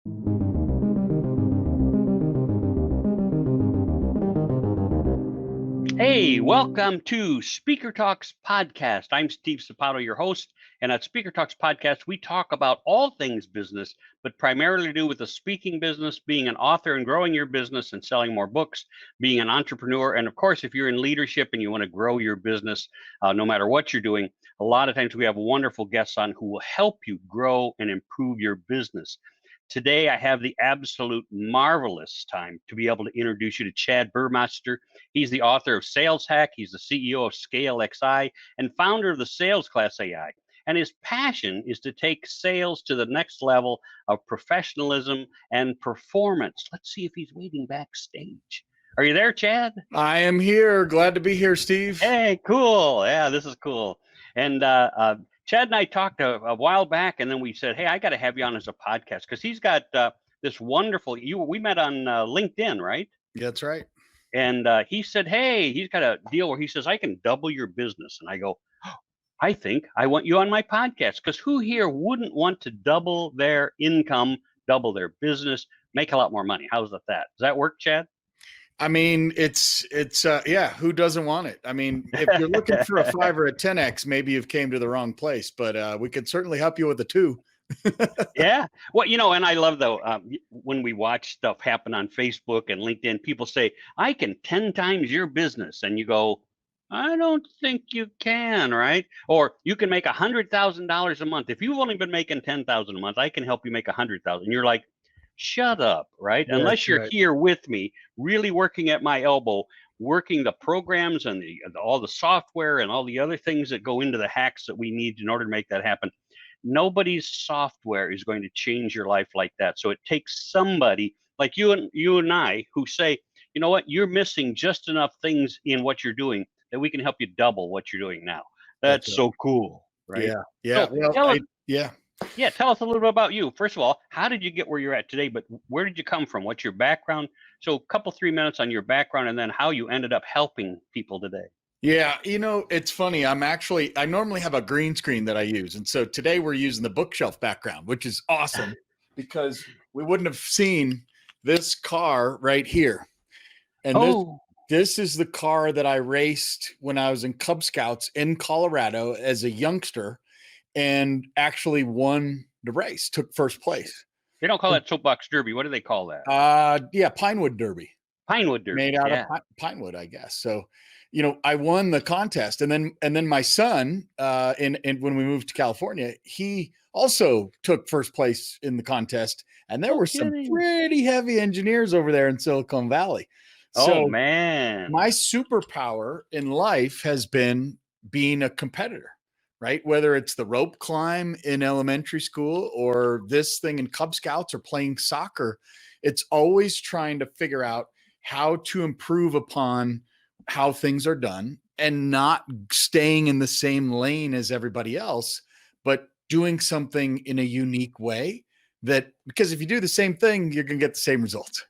Hey, welcome to Speaker Talks Podcast. I'm Steve Sapato, your host, and at Speaker Talks Podcast, we talk about all things business, but primarily to do with the speaking business, being an author and growing your business and selling more books, being an entrepreneur, and of course, if you're in leadership and you want to grow your business, no matter what you're doing, a lot of times we have wonderful guests on who will help you grow and improve your business. Today, I have the absolute marvelous time to be able to introduce you to CHad Burmeister. He's the author of Sales Hack. He's the CEO of Scalex and founder of the Sales Class AI. And his passion is to take sales to the next level of professionalism and performance. Let's see if he's waiting backstage. Are you there, CHad? I am here. Glad to be here, Steve. Hey, cool. Yeah, this is cool. And CHad and I talked a while back, and then we said, hey, I got to have you on as a podcast because he's got this wonderful, we met on LinkedIn, right? That's right. And he said, hey, he's got a deal where he says, I can double your business. And I go, oh, I think I want you on my podcast because who here wouldn't want to double their income, double their business, make a lot more money? How's that? Does that work, CHad? I mean, it's yeah, who doesn't want it? I mean, if you're looking for a 5 or a 10X, maybe you've came to the wrong place, but we could certainly help you with the 2. Yeah. Well, and I love though, when we watch stuff happen on Facebook and LinkedIn, people say, I can 10 times your business. And you go, I don't think you can, right? Or you can make $100,000 a month. If you've only been making 10,000 a month, I can help you make 100,000. You're like, shut up, right? Yeah, unless you're right. here with me, really working at my elbow, working the programs and all the software and all the other things that go into the hacks that we need in order to make that happen. Nobody's software is going to change your life like that. So it takes somebody like you and I who say, you know what, you're missing just enough things in what you're doing that we can help you double what you're doing now. That's right. so cool, right? Yeah. Yeah. So Well, yeah, tell us a little bit about you. First of all, how did you get where you're at today? But where did you come from? What's your background? So a couple, 3 minutes on your background and then how you ended up helping people today. Yeah, it's funny. I normally have a green screen that I use. And so today we're using the bookshelf background, which is awesome because we wouldn't have seen this car right here. And this is the car that I raced when I was in Cub Scouts in Colorado as a youngster and actually won the race, took first place. They don't call that soapbox derby. What do they call that? Yeah, Pinewood Derby. Pinewood Derby. Made out of pinewood, I guess. So, I won the contest, and then my son, and when we moved to California, he also took first place in the contest, and there were some pretty heavy engineers over there in Silicon Valley. So, man, my superpower in life has been being a competitor, right? Whether it's the rope climb in elementary school or this thing in Cub Scouts or playing soccer, it's always trying to figure out how to improve upon how things are done and not staying in the same lane as everybody else, but doing something in a unique way because if you do the same thing, you're going to get the same results.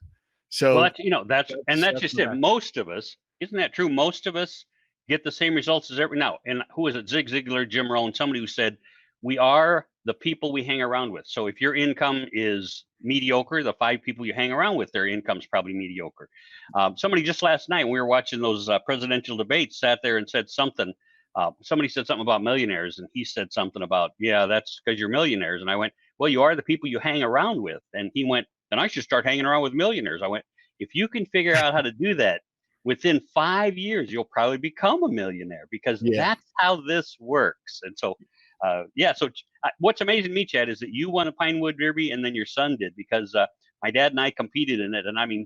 So that's just it. Most of us, isn't that true? Most of us get the same results as now. And who is it? Zig Ziglar, Jim Rohn, somebody who said, we are the people we hang around with. So if your income is mediocre, the 5 people you hang around with, their income's probably mediocre. Somebody just last night, we were watching those presidential debates, sat there and said something. Somebody said something about millionaires, and he said something about, yeah, that's because you're millionaires. And I went, well, you are the people you hang around with. And he went, then I should start hanging around with millionaires. I went, if you can figure out how to do that, within 5 years, you'll probably become a millionaire because that's how this works. And so, what's amazing to me, CHad, is that you won a Pinewood Derby and then your son did because my dad and I competed in it. And I mean,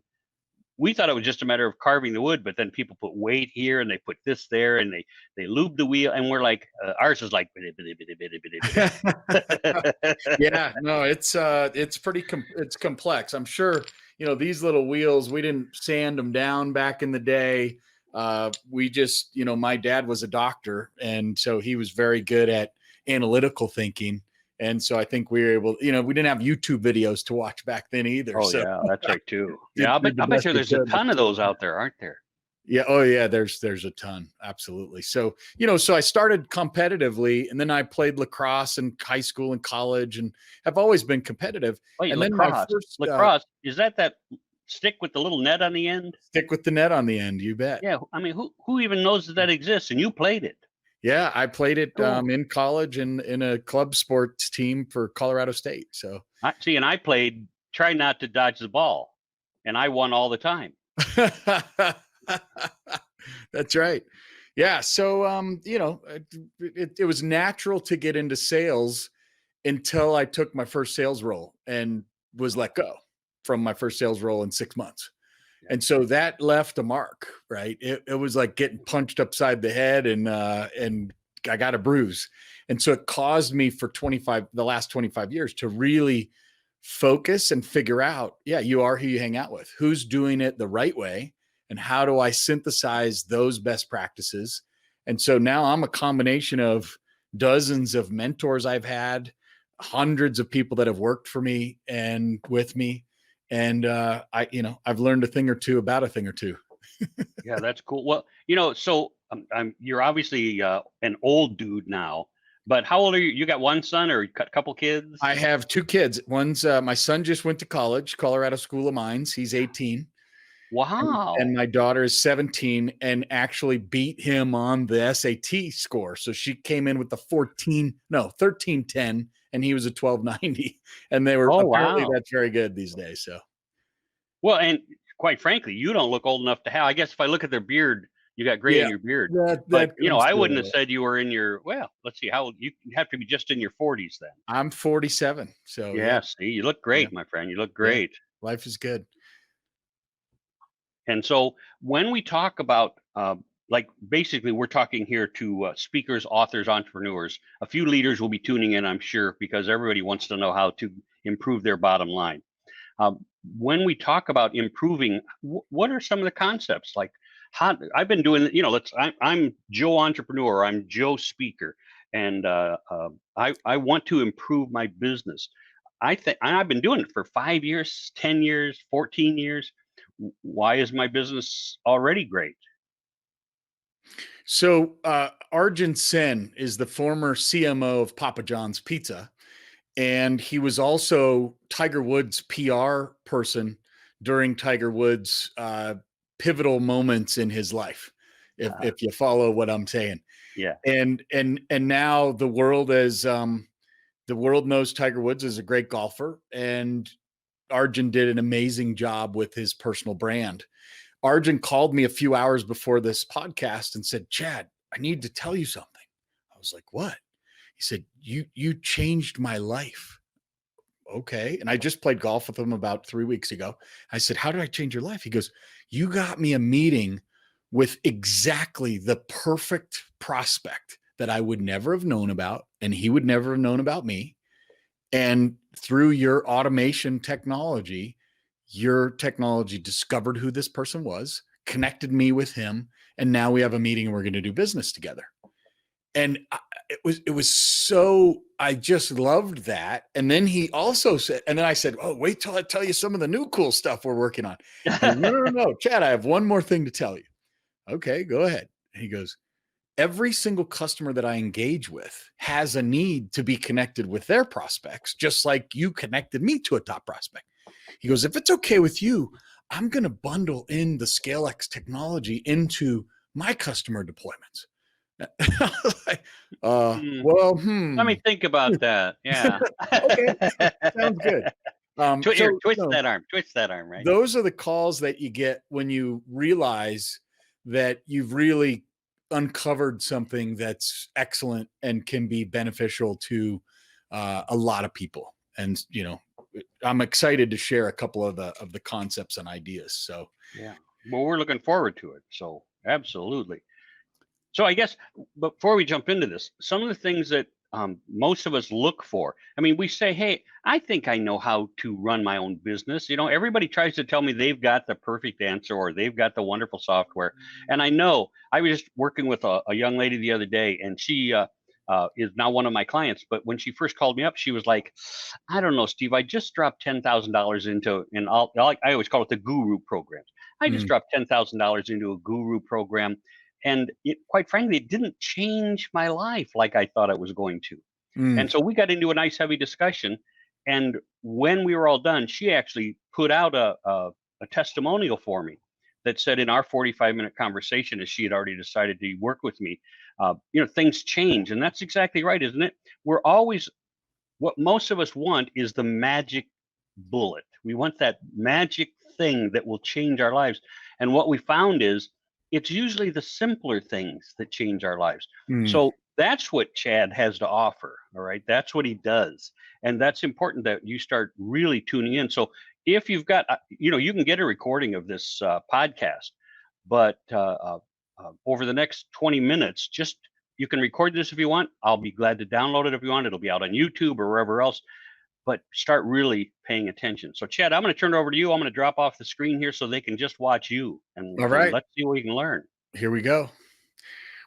we thought it was just a matter of carving the wood, but then people put weight here and they put this there and they lube the wheel. And we're like, ours is like, yeah, no, it's pretty, it's complex. I'm sure, these little wheels, we didn't sand them down back in the day. We just, my dad was a doctor. And so he was very good at analytical thinking. And so I think we were able, we didn't have YouTube videos to watch back then either. Oh, so. Yeah, that's right too. Yeah, I bet you there's a ton of those out there, aren't there? Yeah. Oh yeah. There's a ton. Absolutely. So, so I started competitively, and then I played lacrosse in high school and college, and have always been competitive. Wait, And then my lacrosse. first Lacrosse, is that stick with the little net on the end? stick with the net on the end, you bet. Yeah, I mean, who even knows that exists? And you played it. Yeah, I played it Cool. in college and in a club sports team for Colorado State. So And I played try not to dodge the ball, and I won all the time. that's right. Yeah. So, it was natural to get into sales until I took my first sales role and was let go from my first sales role in 6 months. And so that left a mark, right? It was like getting punched upside the head, and I got a bruise. And so it caused me for the last 25 years to really focus and figure out, yeah, you are who you hang out with, who's doing it the right way, and how do I synthesize those best practices. And so now I'm a combination of dozens of mentors I've had, hundreds of people that have worked for me and with me. And I've learned a thing or two about a thing or two. Yeah, that's cool. Well, so you're obviously an old dude now, but how old are you? You got one son or a couple kids? I have two kids. One's my son just went to college, Colorado School of Mines. He's 18. Wow. And my daughter is 17 and actually beat him on the SAT score. So she came in with the 1310, and he was a 1290. And they were apparently that's very good these days. So, well, and quite frankly, you don't look old enough to have. I guess if I look at their beard, you got gray in your beard. But I wouldn't have said you were in your. Well, let's see, how you have to be just in your 40s then. I'm 47. So yeah, see, you look great, my friend. You look great. Yeah, life is good. And so when we talk about, basically, we're talking here to speakers, authors, entrepreneurs. A few leaders will be tuning in, I'm sure, because everybody wants to know how to improve their bottom line. When we talk about improving, what are some of the concepts? Like, how I've been doing, I'm Joe Entrepreneur, I'm Joe Speaker, and I want to improve my business. I think I've been doing it for 5 years, 10 years, 14 years. Why is my business already great? So Arjun Sen is the former CMO of Papa John's Pizza, and he was also Tiger Woods' PR person during Tiger Woods' pivotal moments in his life. If you follow what I'm saying, yeah. And now the world knows Tiger Woods is a great golfer, and Arjun did an amazing job with his personal brand. Arjun called me a few hours before this podcast and said, "Chad, I need to tell you something." I was like, "What?" He said, you changed my life. Okay. And I just played golf with him about 3 weeks ago. I said, "How did I change your life?" He goes, "You got me a meeting with exactly the perfect prospect that I would never have known about, and he would never have known about me. And through your automation technology, your technology discovered who this person was, connected me with him, and now we have a meeting and we're going to do business together." And it was so, I just loved that. And then he also said, and then I said, "Oh, wait till I tell you some of the new cool stuff we're working on." Goes, no, Chad, I have one more thing to tell you. Okay, go ahead. And he goes, "Every single customer that I engage with has a need to be connected with their prospects, just like you connected me to a top prospect." He goes, "If it's okay with you, I'm going to bundle in the Scalex technology into my customer deployments." Let me think about that. Yeah. Okay, sounds good. Twist that arm, right? Those are the calls that you get when you realize that you've really uncovered something that's excellent and can be beneficial to a lot of people. And I'm excited to share a couple of the concepts and ideas. So yeah, well, we're looking forward to it. So absolutely. So I guess before we jump into this, some of the things that most of us look for. I mean, we say, "Hey, I think I know how to run my own business." Everybody tries to tell me they've got the perfect answer or they've got the wonderful software. And I know I was just working with a young lady the other day, and she is now one of my clients. But when she first called me up, she was like, I don't know, Steve, I just dropped $10,000 into, and I always call it the guru programs. I just dropped $10,000 into a guru program. And quite frankly, it didn't change my life like I thought it was going to. And so we got into a nice heavy discussion. And when we were all done, she actually put out a testimonial for me that said, in our 45-minute conversation, as she had already decided to work with me, things change. And that's exactly right, isn't it? We're always, what most of us want is the magic bullet. We want that magic thing that will change our lives. And what we found is it's usually the simpler things that change our lives. So that's what Chad has to offer. All right. That's what he does. And that's important that you start really tuning in. So if you've got, you can get a recording of this podcast, but over the next 20 minutes, you can record this if you want. I'll be glad to download it if you want. It'll be out on YouTube or wherever else, but start really paying attention. So Chad, I'm going to turn it over to you. I'm going to drop off the screen here so they can just watch you. And all right, let's see what we can learn. Here we go.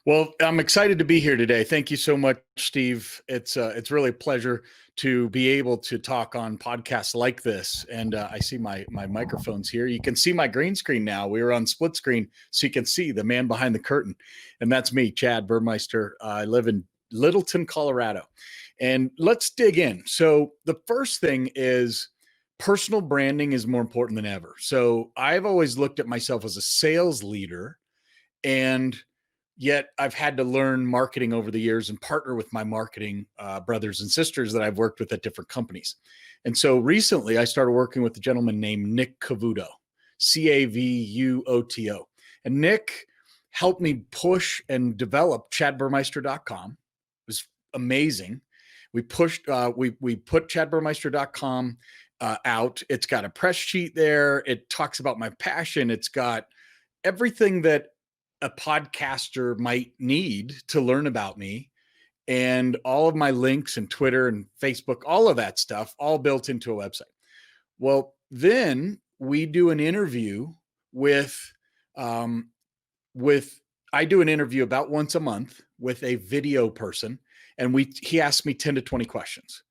Well, I'm excited to be here today. Thank you so much, Steve. It's really a pleasure to be able to talk on podcasts like this. And I see my microphones here. You can see my green screen now. We were on split screen, so you can see the man behind the curtain. And that's me, CHad Burmeister. I live in Littleton, Colorado. And let's dig in. So the first thing is personal branding is more important than ever. So I've always looked at myself as a sales leader, and yet I've had to learn marketing over the years and partner with my marketing brothers and sisters that I've worked with at different companies. And so recently I started working with a gentleman named Nick Cavuto, Cavuto. And Nick helped me push and develop ChadBurmeister.com. It was amazing. We pushed, we put ChadBurmeister.com out. It's got a press sheet there. It talks about my passion. It's got everything that a podcaster might need to learn about me, and all of my links and Twitter and Facebook, all of that stuff, all built into a website. Well, then we do an interview I do an interview about once a month with a video person, and he asked me 10 to 20 questions.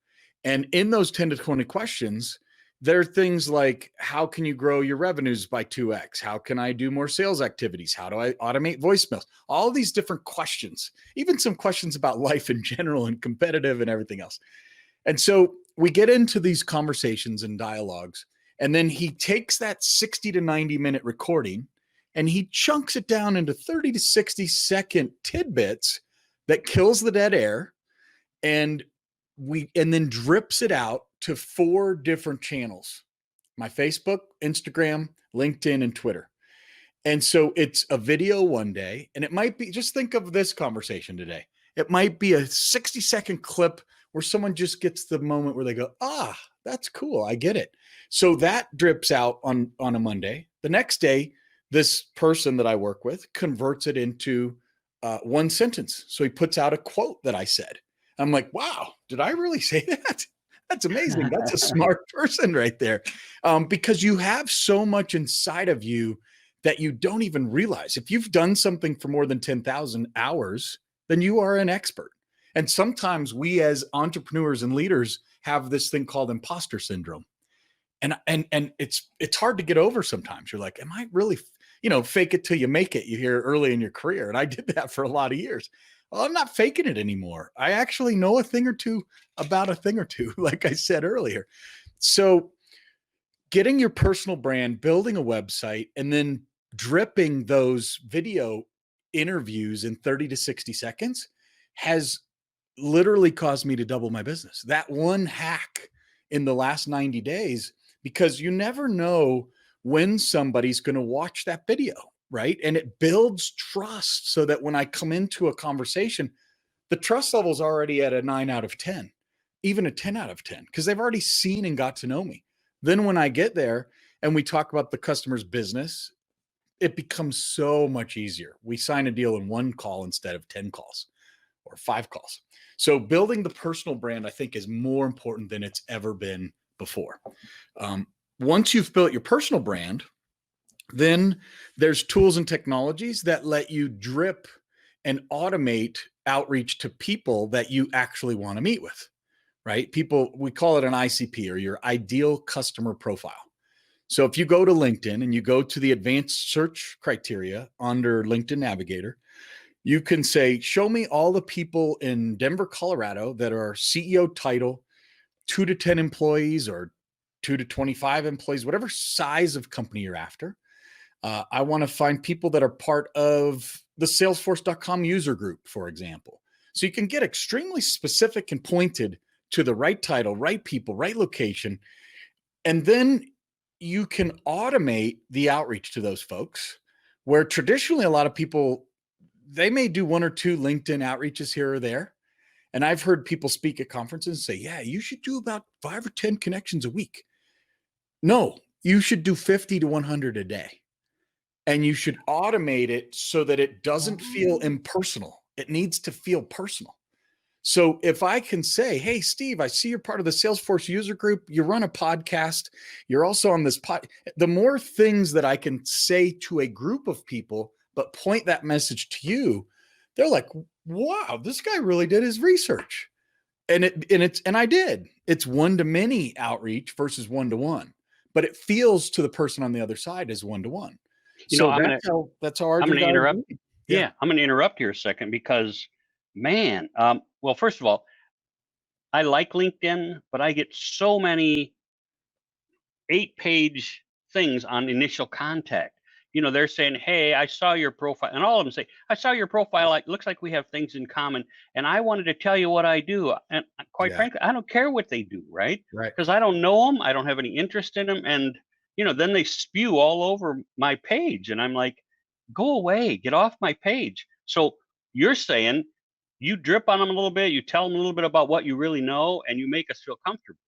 And in those 10 to 20 questions, there are things like, how can you grow your revenues by 2x? How can I do more sales activities? How do I automate voicemails? All these different questions, even some questions about life in general and competitive and everything else. And so we get into these conversations and dialogues, and then he takes that 60 to 90 minute recording and he chunks it down into 30 to 60 second tidbits that kills the dead air, and then drips it out to 4 different channels: my Facebook, Instagram, LinkedIn, and Twitter. And so it's a video one day, and it might be, just think of this conversation today. It might be a 60-second clip where someone just gets the moment where they go, that's cool, I get it. So that drips out on a Monday. The next day, this person that I work with converts it into one sentence. So he puts out a quote that I said. I'm like, wow, did I really say that? That's amazing. That's a smart person right there. Because you have so much inside of you that you don't even realize. If you've done something for more than 10,000 hours, then you are an expert. And sometimes we as entrepreneurs and leaders have this thing called imposter syndrome. And it's hard to get over sometimes. You're like, am I really, fake it till you make it, you hear early in your career. And I did that for a lot of years. Well, I'm not faking it anymore. I actually know a thing or two about a thing or two, like I said earlier. So getting your personal brand, building a website, and then dripping those video interviews in 30 to 60 seconds has literally caused me to double my business. That one hack in the last 90 days, because you never know when somebody's going to watch that video. Right. And it builds trust so that when I come into a conversation, the trust level is already at a 9 out of 10, even a 10 out of 10, because they've already seen and got to know me. Then when I get there and we talk about the customer's business, it becomes so much easier. We sign a deal in 1 call instead of 10 calls or 5 calls. So building the personal brand, I think, is more important than it's ever been before. Once you've built your personal brand, then there's tools and technologies that let you drip and automate outreach to people that you actually want to meet with, right? People, we call it an ICP, or your ideal customer profile. So if you go to LinkedIn and you go to the advanced search criteria under LinkedIn Navigator, you can say, show me all the people in Denver, Colorado that are CEO title, 2 to 10 employees or 2 to 25 employees, whatever size of company you're after. I want to find people that are part of the Salesforce.com user group, for example. So you can get extremely specific and pointed to the right title, right people, right location. And then you can automate the outreach to those folks, where traditionally a lot of people, they may do 1 or 2 LinkedIn outreaches here or there. And I've heard people speak at conferences and say, yeah, you should do about 5 or 10 connections a week. No, you should do 50 to 100 a day. And you should automate it so that it doesn't feel impersonal. It needs to feel personal. So if I can say, hey, Steve, I see you're part of the Salesforce user group. You run a podcast. You're also on this the more things that I can say to a group of people, but point that message to you, they're like, wow, this guy really did his research. And I did. It's one-to-many outreach versus one-to-one, but it feels to the person on the other side as one-to-one. So that's how I'm going to interrupt. Yeah, I'm going to interrupt here a second because, man, well, first of all, I like LinkedIn, but I get so many 8-page things on initial contact. They're saying, hey, I saw your profile, and all of them say, I saw your profile. It looks like we have things in common, and I wanted to tell you what I do. And quite frankly, I don't care what they do, right? Right. Because I don't know them. I don't have any interest in them. And, then they spew all over my page. And I'm like, go away, get off my page. So you're saying you drip on them a little bit, you tell them a little bit about what you really know, and you make us feel comfortable.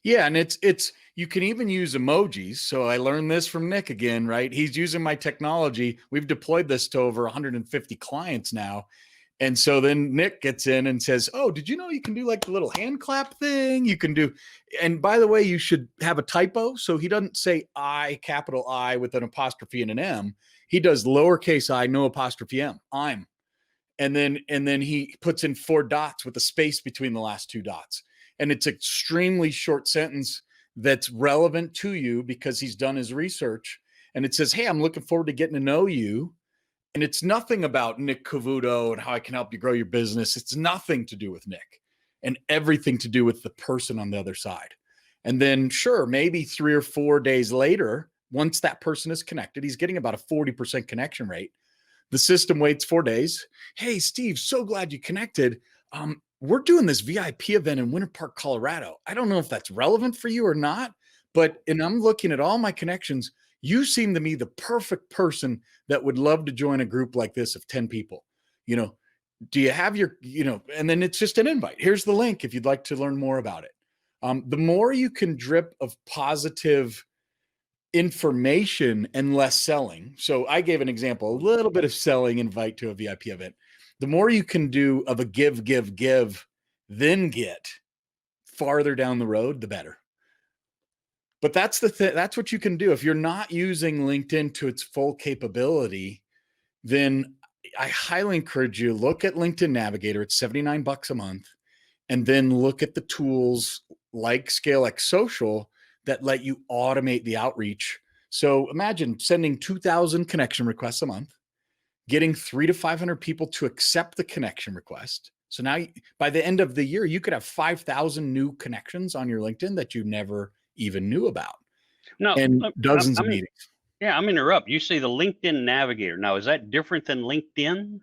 Yeah, and it's you can even use emojis. So I learned this from Nick again, right? He's using my technology. We've deployed this to over 150 clients now. And so then Nick gets in and says, oh, did you know you can do like the little hand clap thing? You can do, and by the way, you should have a typo. So he doesn't say I, capital I with an apostrophe and an M. He does lowercase I, no apostrophe M, I'm. And then he puts in 4 dots with a space between the last 2 dots. And it's an extremely short sentence that's relevant to you because he's done his research. And it says, hey, I'm looking forward to getting to know you. And it's nothing about Nick Cavuto and how I can help you grow your business. It's nothing to do with Nick and everything to do with the person on the other side. And then sure, maybe 3 or 4 days later, once that person is connected, he's getting about a 40% connection rate. The system waits 4 days. Hey, Steve, so glad you connected. We're doing this VIP event in Winter Park, Colorado. I don't know if that's relevant for you or not, and I'm looking at all my connections. You seem to me the perfect person that would love to join a group like this of 10 people. Do you have your, and then it's just an invite. Here's the link if you'd like to learn more about it. The more you can drip of positive information and less selling. So I gave an example, a little bit of selling, invite to a VIP event. The more you can do of a give, then get farther down the road, the better. But that's that's what you can do. If you're not using LinkedIn to its full capability, then I highly encourage you, look at LinkedIn Navigator. It's $79 a month. And then look at the tools like Scalex Social that let you automate the outreach. So imagine sending 2,000 connection requests a month, getting 300 to 500 people to accept the connection request. So now by the end of the year, you could have 5,000 new connections on your LinkedIn that you never even knew about. No, and dozens of meetings. Yeah, I'm interrupt. You say the LinkedIn Navigator. Now, is that different than LinkedIn?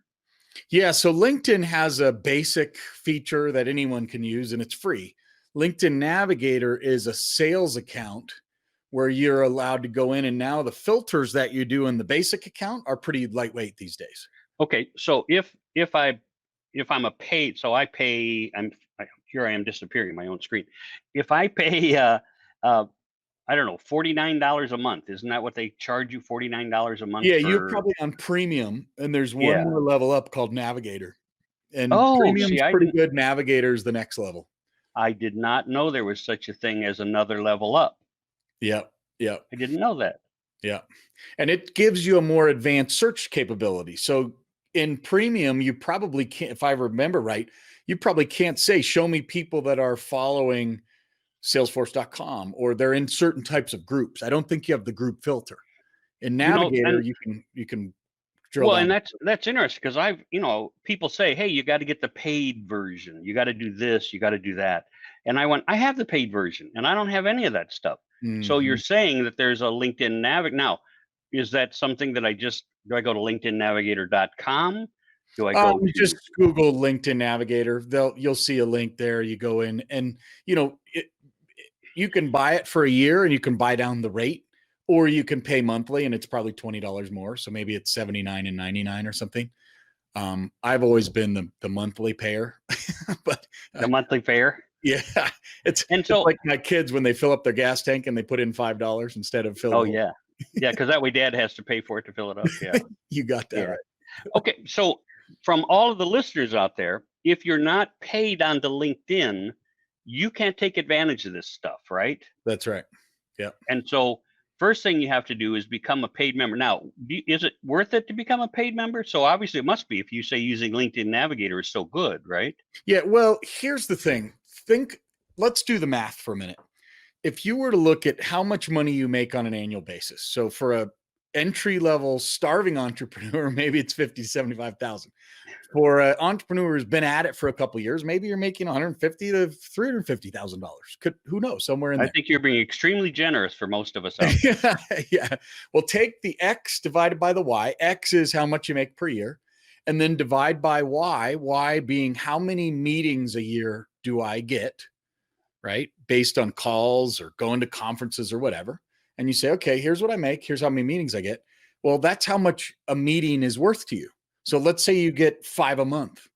Yeah, so LinkedIn has a basic feature that anyone can use, and it's free. LinkedIn Navigator is a sales account where you're allowed to go in, and now the filters that you do in the basic account are pretty lightweight these days. Okay, so if I'm a paid, so I pay. Here I am disappearing my own screen. If I pay, I don't know, $49 a month. Isn't that what they charge you? $49 a month. Yeah, you're probably on premium, and there's one more level up called Navigator, and premium's pretty good. Navigator's the next level. I did not know there was such a thing as another level up. Yep. I didn't know that. Yeah. And it gives you a more advanced search capability. So in premium, you probably can't, if I remember right, you probably can't say, show me people that are following salesforce.com or they're in certain types of groups. I don't think you have the group filter. In Navigator, And you can drill well, down. and that's interesting because people say, hey, you got to get the paid version. You got to do this, you got to do that. And I went, I have the paid version and I don't have any of that stuff. So you're Mhm. saying that there's a LinkedIn Now, is that something that do I go to LinkedInNavigator.com? Do I go Just to, Google LinkedIn Navigator. You'll see a link there. You go in and, you can buy it for a year and you can buy down the rate, or you can pay monthly and it's probably $20 more. So maybe it's $79.99 or something. I've always been the monthly payer, but the monthly fare? yeah, it's And it's so, like my kids when they fill up their gas tank and they put in $5 instead of fill the oh whole. yeah. Yeah, because that way dad has to pay for it to fill it up. Yeah. You got that Yeah. right. Okay, so from all of the listeners out there, if you're not paid onto LinkedIn, you can't take advantage of this stuff, right? That's right. Yeah. And so, first thing you have to do is become a paid member. Now, is it worth it to become a paid member? So obviously, it must be if you say using LinkedIn Navigator is so good, right? Yeah. Well, here's the thing. Let's do the math for a minute. If you were to look at how much money you make on an annual basis, so for a entry level starving entrepreneur, maybe it's 50 to 75,000. For an entrepreneur who's been at it for a couple of years, maybe you're making 150 to $350,000. Who knows, somewhere in I there. think you're being extremely generous for most of us out there. Yeah. Well, take the X divided by the Y. X is how much you make per year. And then divide by Y, Y being how many meetings a year do I get, right? Based on calls or going to conferences or whatever. And you say, okay, here's what I make. Here's how many meetings I get. Well, that's how much a meeting is worth to you. So let's say you get 5 a month.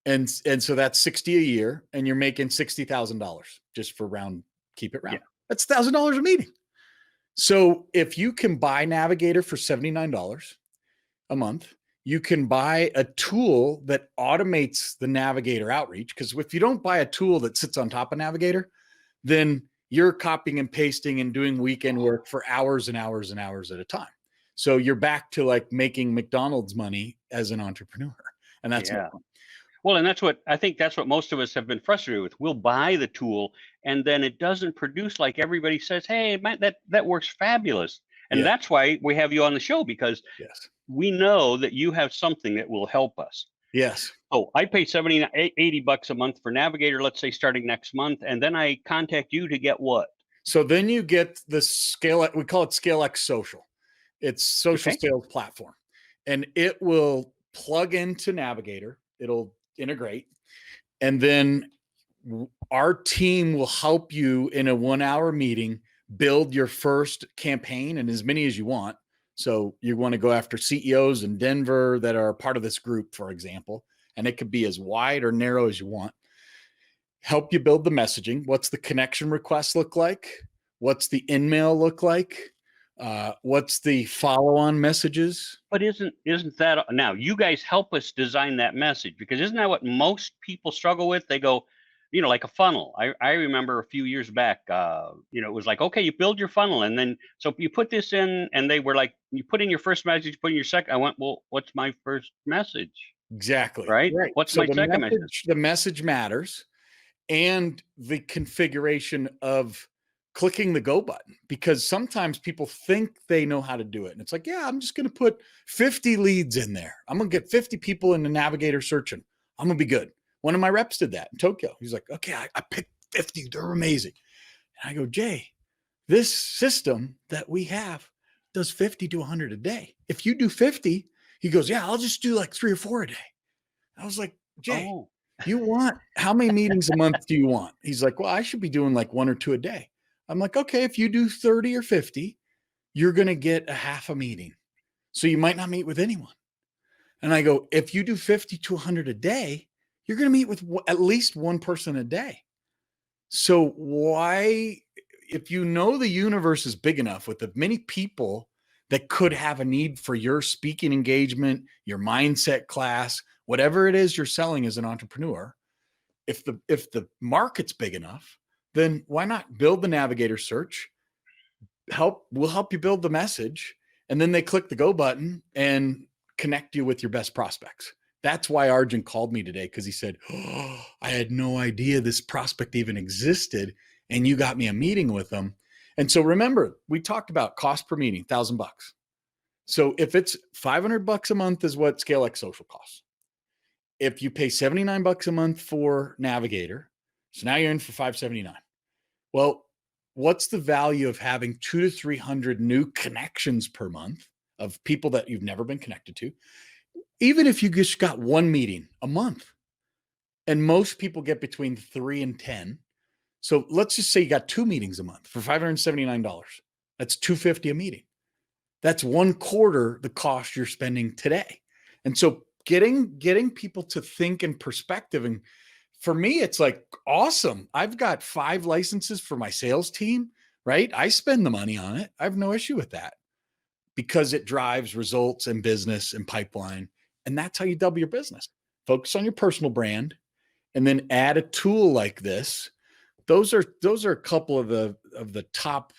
And so that's 60 a year and you're making $60,000 just for keep it round. Yeah. That's $1,000 a meeting. So if you can buy Navigator for $79 a month, you can buy a tool that automates the Navigator outreach. Because if you don't buy a tool that sits on top of Navigator, then you're copying and pasting and doing weekend work for hours and hours and hours at a time. So you're back to like making McDonald's money as an entrepreneur. And that's Yeah. Well, and I think that's what most of us have been frustrated with. We'll buy the tool and then it doesn't produce like everybody says, hey, that works fabulous. And Yeah. that's why we have you on the show, because Yes. we know that you have something that will help us. Yes. Oh, I pay $80 a month for Navigator, let's say starting next month. And then I contact you to get what? So then you get the we call it Scalex Social. It's social Okay. sales platform. And it will plug into Navigator. It'll integrate. And then our team will help you in a 1-hour meeting build your first campaign and as many as you want. So you want to go after CEOs in Denver that are part of this group, for example, and it could be as wide or narrow as you want. Help you build the messaging. What's the connection request look like? What's the in-mail look like? What's the follow-on messages? But isn't that now you guys help us design that message, because isn't that what most people struggle with? They go, like a funnel. I remember a few years back, it was like, okay, you build your funnel and then so you put this in and they were like, you put in your first message, put in your second. I went, well, what's my first message? Exactly. Right? Right. What's So my second message? the message matters, and the configuration of clicking the go button, because sometimes people think they know how to do it. And it's like, yeah, I'm just going to put 50 leads in there. I'm going to get 50 people in the Navigator searching. I'm going to be good. One of my reps did that in Tokyo. He's like, okay, I picked 50. They're amazing. And I go, Jay, this system that we have does 50 to 100 a day. If you do 50, he goes, yeah, I'll just do like 3 or 4 a day. I was like, Jay, Oh, you want, how many meetings a month do you want? He's like, well, I should be doing like 1 or 2 a day. I'm like, okay, if you do 30 or 50, you're going to get a half a meeting. So you might not meet with anyone. And I go, if you do 50 to 100 a day, you're going to meet with at least one person a day. So why, if you know the universe is big enough with the many people that could have a need for your speaking engagement, your mindset class, whatever it is you're selling as an entrepreneur, if the market's big enough, then why not build the Navigator search? We'll help you build the message, and then they click the go button and connect you with your best prospects. That's why Arjun called me today, because he said, oh, I had no idea this prospect even existed, and you got me a meeting with them. And so remember, we talked about cost per meeting, $1,000. So if it's $500 a month is what Scalex Social costs. If you pay $79 a month for Navigator, so now you're in for $579. Well, what's the value of having 200 to 300 new connections per month of people that you've never been connected to? Even if you just got one meeting a month, and most people get between 3 and 10. So let's just say you got 2 meetings a month for $579. That's $250 a meeting. That's 1/4 the cost you're spending today. And so getting people to think in perspective. And for me, it's like, awesome. I've got 5 licenses for my sales team, right? I spend the money on it. I have no issue with that because it drives results and business and pipeline. And that's how you double your business. Focus on your personal brand and then add a tool like this. Those are a couple of the top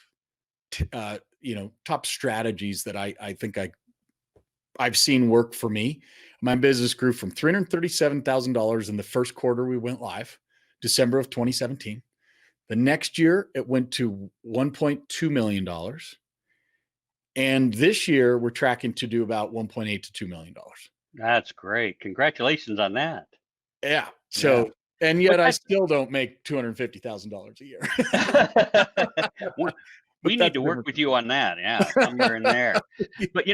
top strategies that I think I've seen work for me. My business grew from $337,000 in the first quarter we went live, December of 2017. The next year it went to $1.2 million. And this year we're tracking to do about $1.8 to $2 million. That's great. Congratulations on that. Yeah. So, and yet I still don't make $250,000 a year. We need to work with you on that. Yeah, somewhere in there. But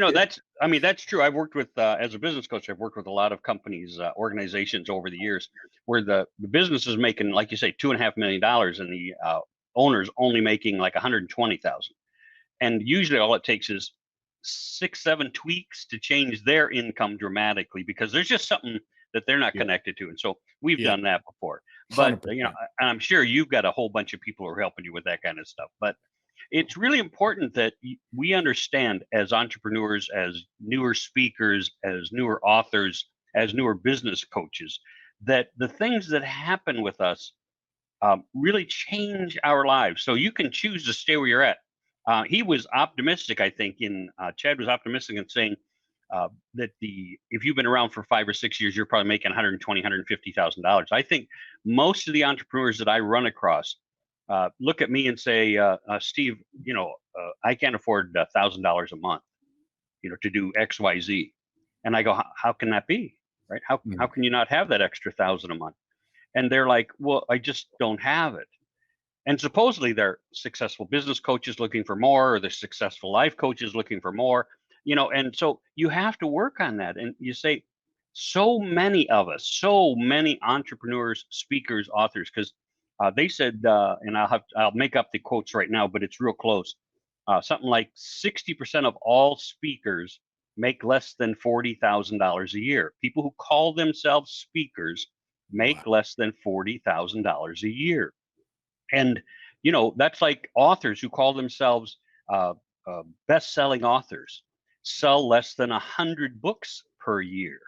that's true. I've worked with, as a business coach, I've worked with a lot of companies, organizations over the years where the business is making, like you say, $2.5 million and the owner's only making like 120,000. And usually all it takes is 6, 7 tweaks to change their income dramatically because there's just something that they're not connected to. And so we've done that before. But, 100%. And I'm sure you've got a whole bunch of people who are helping you with that kind of stuff. But it's really important that we understand as entrepreneurs, as newer speakers, as newer authors, as newer business coaches, that the things that happen with us really change our lives. So you can choose to stay where you're at. He was optimistic, I think, Chad was optimistic in saying that if you've been around for 5 or 6 years, you're probably making $120,000, $150,000. I think most of the entrepreneurs that I run across look at me and say, Steve, I can't afford $1,000 a month, to do X, Y, Z. And I go, how can that be? Right? How can you not have that extra 1,000 a month? And they're like, well, I just don't have it. And supposedly they're successful business coaches looking for more, or they're successful life coaches looking for more, and so you have to work on that. And you say, so many of us, so many entrepreneurs, speakers, authors, because they said, and I'll make up the quotes right now, but it's real close. Something like 60% of all speakers make less than $40,000 a year. People who call themselves speakers make less than $40,000 a year. And, that's like authors who call themselves best-selling authors sell less than 100 books per year.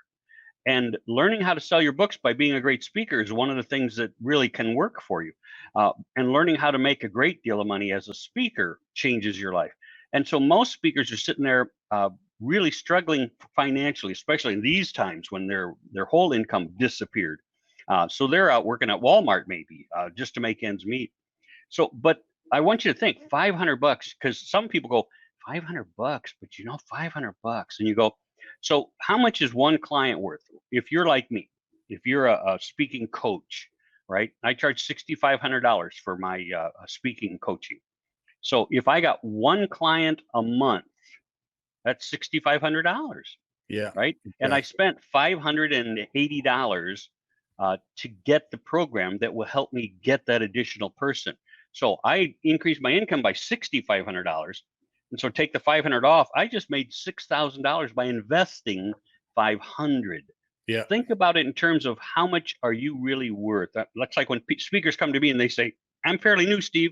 And learning how to sell your books by being a great speaker is one of the things that really can work for you. And learning how to make a great deal of money as a speaker changes your life. And so most speakers are sitting there really struggling financially, especially in these times when their whole income disappeared. So they're out working at Walmart maybe just to make ends meet. So, but I want you to think $500, because some people go $500, but $500, and you go, so how much is one client worth? If you're like me, if you're a speaking coach, right? I charge $6,500 for my speaking coaching. So if I got one client a month, that's $6,500. Yeah. Right. Exactly. And I spent $580 to get the program that will help me get that additional person. So I increased my income by $6,500. And so take the 500 off. I just made $6,000 by investing 500. Yeah. Think about it in terms of how much are you really worth? That's like when speakers come to me and they say, I'm fairly new, Steve.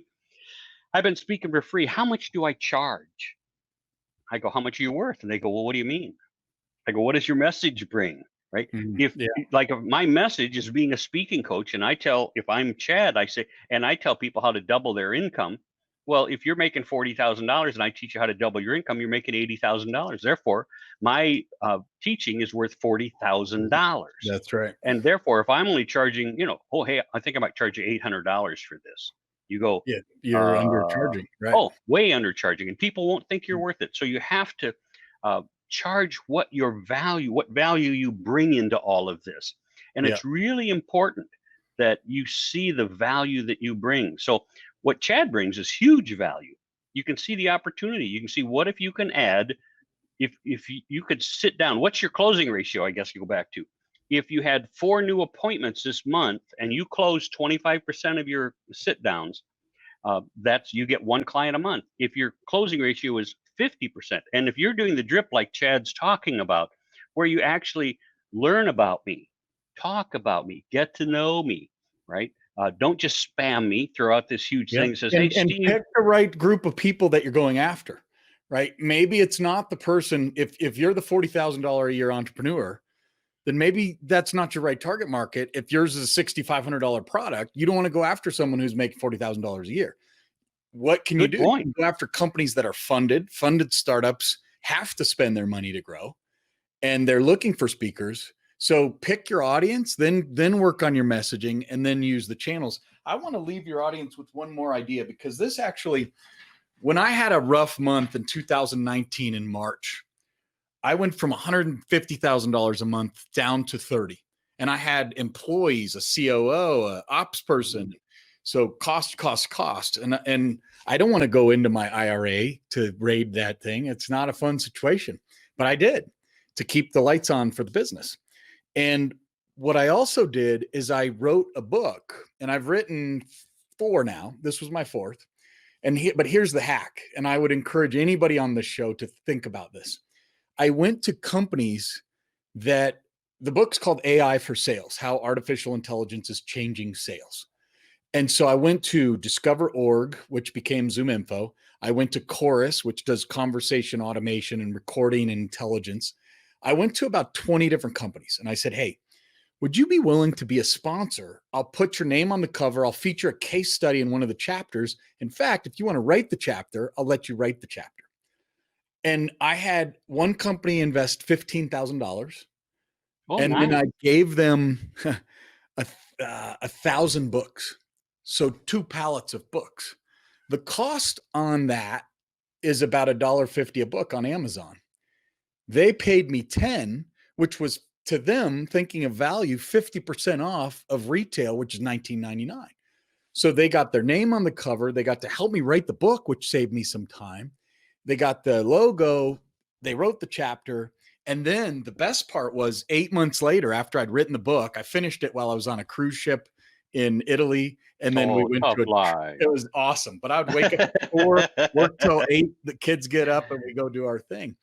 I've been speaking for free. How much do I charge? I go, how much are you worth? And they go, well, what do you mean? I go, what does your message bring? Right? If my message is being a speaking coach, and if I'm Chad, I say, and I tell people how to double their income, well, if you're making $40,000 and I teach you how to double your income, you're making $80,000. Therefore, my teaching is worth $40,000. That's right. And therefore, if I'm only charging, oh, hey, I think I might charge you $800 for this. You go, Yeah, you're undercharging, right? Oh, way undercharging, and people won't think you're worth it. So you have to charge what value you bring into all of this. And it's really important that you see the value that you bring. So what Chad brings is huge value. You can see the opportunity. You can see what if you can add, if you could sit down, what's your closing ratio, I guess you go back to. If you had 4 new appointments this month and you close 25% of your sit downs, that's, you get 1 client a month. If your closing ratio is 50%, and if you're doing the drip like Chad's talking about, where you actually learn about me, talk about me, get to know me, right? Don't just spam me, throw out this huge thing that says, hey, and Steve. Pick the right group of people that you're going after, right? Maybe it's not the person, if you're the $40,000 a year entrepreneur, then maybe that's not your right target market. If yours is a $6,500 product, you don't want to go after someone who's making $40,000 a year. What can you do? You can go after companies that are funded startups have to spend their money to grow, and they're looking for speakers. So pick your audience, then work on your messaging, and then use the channels. I want to leave your audience with one more idea, because this actually, when I had a rough month in 2019 in March, I went from $150,000 a month down to 30. And I had employees, a COO, a ops person. So cost. And I don't want to go into my IRA to raid that thing. It's not a fun situation, but I did, to keep the lights on for the business. And what I also did is I wrote a book, and I've written 4 now. This was my 4th. But here's the hack. And I would encourage anybody on this show to think about this. I went to companies that, the book's called AI for Sales, How Artificial Intelligence is Changing Sales. And so I went to Discover.org, which became ZoomInfo. I went to Chorus, which does conversation automation and recording and intelligence. I went to about 20 different companies, and I said, hey, would you be willing to be a sponsor? I'll put your name on the cover. I'll feature a case study in one of the chapters. In fact, if you want to write the chapter, I'll let you write the chapter. And I had one company invest $15,000. And then I gave them 1,000 books. So 2 pallets of books. The cost on that is about $1.50 a book on Amazon. They paid me 10, which was, to them, thinking of value, 50% off of retail, which is $19.99. So they got their name on the cover. They got to help me write the book, which saved me some time. They got the logo. They wrote the chapter. And then the best part was 8 months later, after I'd written the book, I finished it while I was on a cruise ship in Italy. And then we went to it was awesome. But I would wake up at 4, work till 8, the kids get up, and we go do our thing.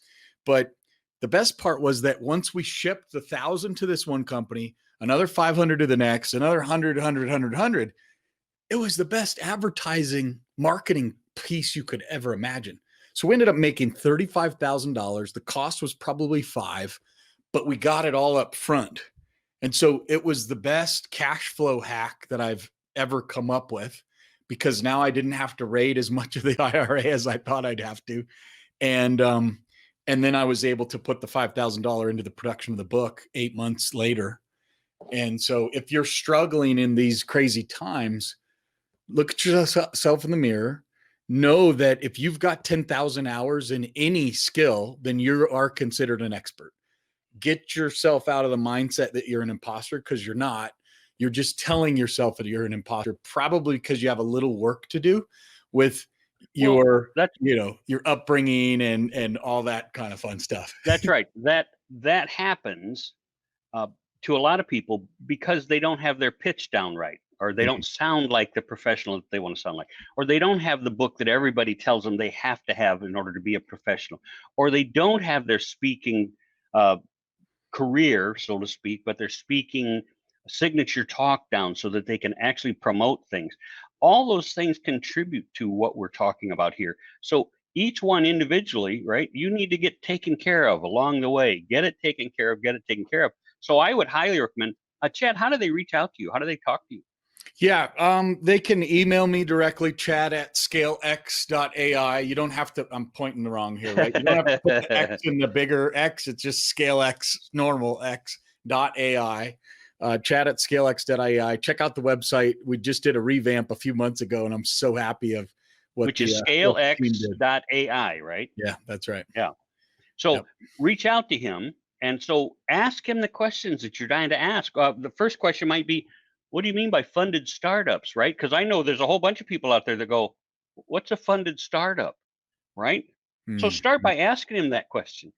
But the best part was that once we shipped 1,000 to this one company, another 500 to the next, another 100, it was the best advertising marketing piece you could ever imagine. So we ended up making $35,000. The cost was probably $5,000, but we got it all up front. And so it was the best cash flow hack that I've ever come up with, because now I didn't have to raid as much of the IRA as I thought I'd have to. And then I was able to put the $5,000 into the production of the book 8 months later. And so if you're struggling in these crazy times, look at yourself in the mirror. Know that if you've got 10,000 hours in any skill, then you are considered an expert. Get yourself out of the mindset that you're an imposter, because you're not. You're just telling yourself that you're an imposter, probably because you have a little work to do with your upbringing and all that kind of fun stuff. That's right. That happens to a lot of people because they don't have their pitch down right, or they don't sound like the professional that they want to sound like, or they don't have the book that everybody tells them they have to have in order to be a professional, or they don't have their speaking career, so to speak, but they're speaking signature talk down so that they can actually promote things. All those things contribute to what we're talking about here. So each one individually, right, you need to get taken care of along the way. Get it taken care of. So I would highly recommend, Chad, how do they reach out to you? How do they talk to you? Yeah, they can email me directly, chad@scalex.ai. You don't have to, I'm pointing the wrong here, right? You don't have to put the X in the bigger X. It's just scalex, normal X.ai. Chad@scalex.ai. Check out the website. We just did a revamp a few months ago, and I'm so happy of what Which is scalex.ai, right? Yeah, that's right. Yeah. So Yep. reach out to him. And so ask him the questions that you're dying to ask. The first question might be, what do you mean by funded startups, right? Because I know there's a whole bunch of people out there that go, what's a funded startup, right? So start by asking him that question.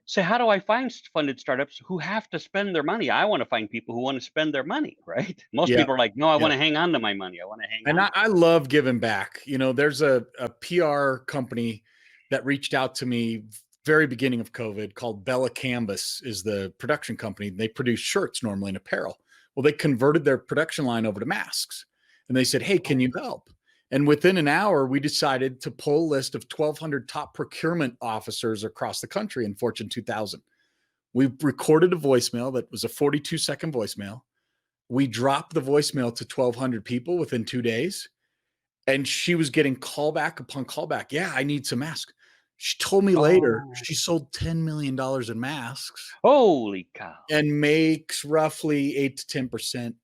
Say, how do I find funded startups who have to spend their money? I want to find people who want to spend their money, right? Most people are like, no, I want to hang on to my money. I want to hang on. And I love giving back. You know, there's a PR company that reached out to me very beginning of COVID called Bella Canvas is the production company. They produce shirts normally and apparel. Well, they converted their production line over to masks. And they said, hey, can you help? And within an hour, we decided to pull a list of 1,200 top procurement officers across the country in Fortune 2000. We recorded a voicemail that was a 42-second voicemail. We dropped the voicemail to 1,200 people within 2 days. And she was getting callback upon callback. Yeah, I need some masks. She told me later she sold $10 million in masks. Holy cow. And makes roughly 8 to 10%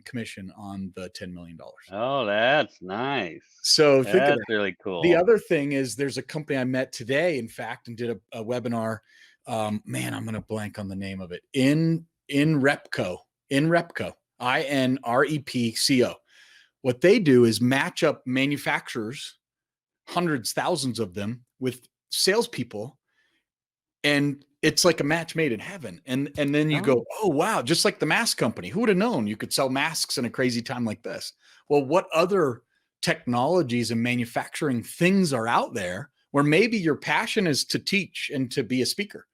commission on the $10 million. Oh, that's nice. So think of that. That's really cool. The other thing is there's a company I met today, in fact, and did a webinar. Man, I'm going to blank on the name of it. InRepco, INREPCO. What they do is match up manufacturers, hundreds, thousands of them, with salespeople, and it's like a match made in heaven. And then you go, oh wow, just like the mask company. Who would have known you could sell masks in a crazy time like this? Well, what other technologies and manufacturing things are out there where maybe your passion is to teach and to be a speaker,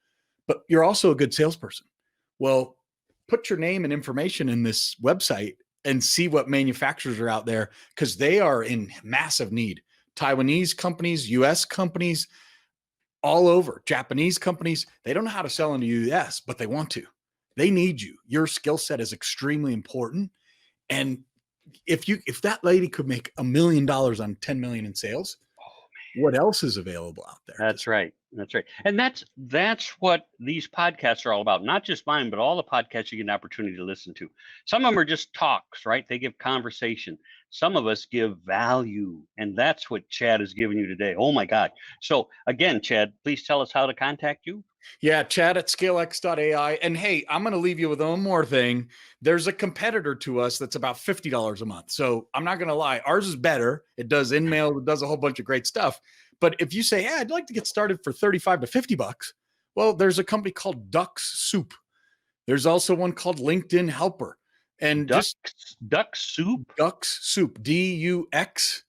but you're also a good salesperson? Well, put your name and information in this website and see what manufacturers are out there, because they are in massive need. Taiwanese companies, US companies, all over, Japanese companies, they don't know how to sell in the US, but they want to. They need you. Your skill set is extremely important. And if that lady could make $1 million on 10 million in sales, what else is available out there? That's right. That's right. And that's what these podcasts are all about. Not just mine, but all the podcasts you get an opportunity to listen to. Some of them are just talks, right? They give conversation. Some of us give value. And that's what Chad is giving you today. Oh my God. So again, Chad, please tell us how to contact you. Yeah, Chad@scalex.ai. And hey, I'm going to leave you with one more thing. There's a competitor to us that's about $50 a month. So I'm not going to lie. Ours is better. It does InMail. It does a whole bunch of great stuff. But if you say, hey, I'd like to get started for 35 to 50 bucks. Well, there's a company called Duck's Soup. There's also one called LinkedIn Helper. And Duck's Soup? Duck's Soup, DUXSOUP.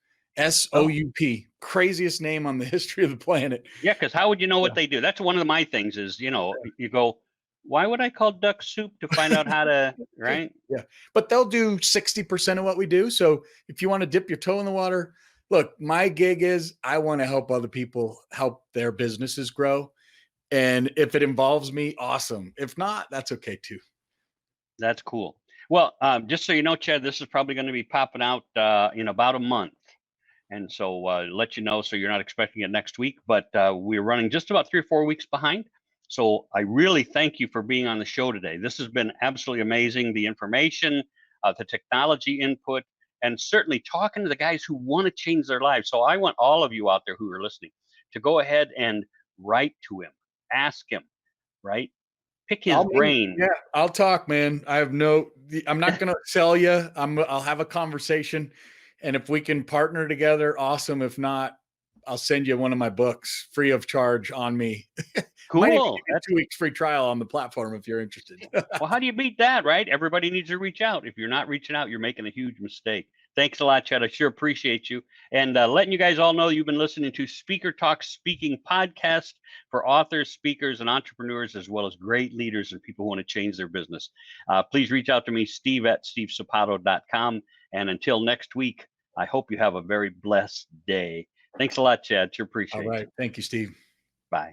Craziest name on the history of the planet. Yeah, because how would you know what they do? That's one of my things is, you go, why would I call Duck Soup to find out how to, right? Yeah, but they'll do 60% of what we do. So if you want to dip your toe in the water, look, my gig is I want to help other people help their businesses grow. And if it involves me, awesome. If not, that's okay too. That's cool. Well, just so you know, Chad, this is probably going to be popping out in about a month. And so let you know, so you're not expecting it next week, but we're running just about 3 or 4 weeks behind. So I really thank you for being on the show today. This has been absolutely amazing. The information, the technology input, and certainly talking to the guys who want to change their lives. So I want all of you out there who are listening to go ahead and write to him, ask him, right? Pick his brain. Yeah, I'll talk, man. I'm not going to sell you. I'll have a conversation. And if we can partner together, awesome. If not, I'll send you one of my books free of charge on me. Cool. That's 2 weeks free trial on the platform if you're interested. Well, how do you beat that, right? Everybody needs to reach out. If you're not reaching out, you're making a huge mistake. Thanks a lot, Chad. I sure appreciate you. And letting you guys all know you've been listening to Speaker Talk Speaking Podcast for authors, speakers, and entrepreneurs, as well as great leaders and people who want to change their business. Please reach out to me, steve@stevesapato.com. And until next week, I hope you have a very blessed day. Thanks a lot, Chad. Sure appreciate it. All right. Thank you, Steve. Bye.